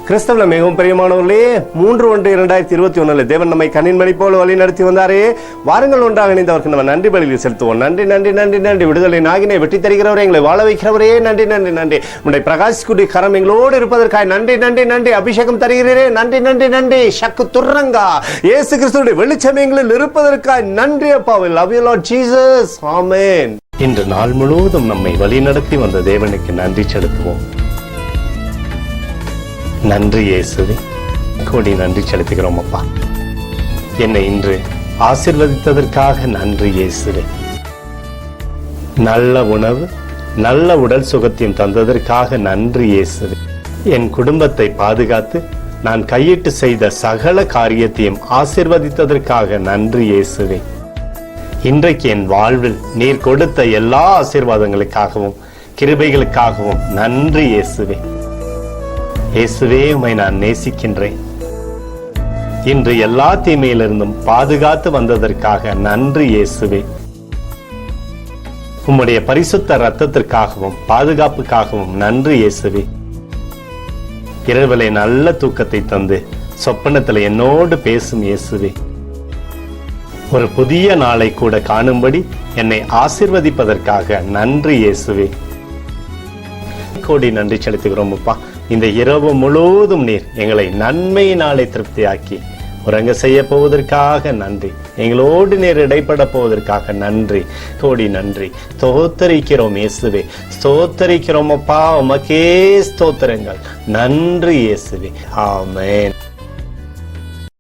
கிறிஸ்தவ மிகவும் பிரியமானவர்களே, 3/1/2021 தேவன் நம்மை கண்ணின்மணி போல வழி நடத்தி வந்தாரே. வாருங்கள், ஒன்றாக இணைந்தவருக்கு நம்ம நன்றி பலியில் செலுத்துவோம். நன்றி நன்றி நன்றி நன்றி. விடுதலை நாகினை வெட்டி தருகிறவரே, எங்களை வாழ வைக்கிறவரே, நன்றி நன்றி நன்றி. உடைய பிரகாசிக்குடி கரம் எங்களோடு இருப்பதற்காக நன்றி நன்றி நன்றி. அபிஷேகம் தருகிறீரே, நன்றி நன்றி நன்றி. சக்கு துர்ரங்கா இயேசு கிறிஸ்துவுடைய வெளிச்சம் எங்களில் இருப்பதற்காக நன்றி அப்பா. We love you Lord Jesus. Amen. இன்று நாள் முழுவதும் நம்மை வழி நடத்தி வந்த தேவனுக்கு நன்றி செலுத்துவோம். நன்றி இயேசுவே, கோடி நன்றி செலுத்துகிறோம் அப்பா. என்னை இன்று ஆசீர்வதித்ததற்காக நன்றி இயேசுவே. நல்ல உணவு, நல்ல உடல் சுகத்தையும் தந்ததற்காக நன்றி இயேசுவே. என் குடும்பத்தை பாதுகாத்து நான் கையிட்டு செய்த சகல காரியத்தையும் ஆசீர்வதித்ததற்காக நன்றி இயேசுவே. இன்றைக்கு என் வாழ்வில் நீர் கொடுத்த எல்லா ஆசீர்வாதங்களுக்காகவும் கிருபைகளுக்காகவும் நன்றி இயேசுவே. இயேசுவே, உம்மை நான் நேசிக்கின்றேன். இன்று எல்லா தீமையிலிருந்தும் பாதுகாத்து வந்ததற்காக நன்றி இயேசுவே. உம்முடைய பரிசுத்த இரத்தத்திற்காகவும் பாதுகாப்புக்காகவும் நன்றி இயேசுவே. இரவிலே நல்ல தூக்கத்தை தந்து சொப்பனத்தில் என்னோடு பேசும் இயேசுவே. ஒரு புதிய நாளை கூட காணும்படி என்னை ஆசீர்வதிப்பதற்காக நன்றி இயேசுவே. கோடி நன்றி செலுத்துகிறோம் அப்பா. இந்த இரவு முழுவதும் நீர் எங்களை நன்மையினாலே திருப்தியாக்கி உறங்க செய்ய போவதற்காக நன்றி. எங்களோடு நீர் இடைப்பட போவதற்காக நன்றி, கோடி நன்றி. ஸ்தோத்தரிக்கிறோம் இயேசுவே, ஸ்தோத்தரிக்கிறோம் அப்பா. உமக்கே ஸ்தோத்திரங்கள். நன்றி இயேசுவே. ஆமென்.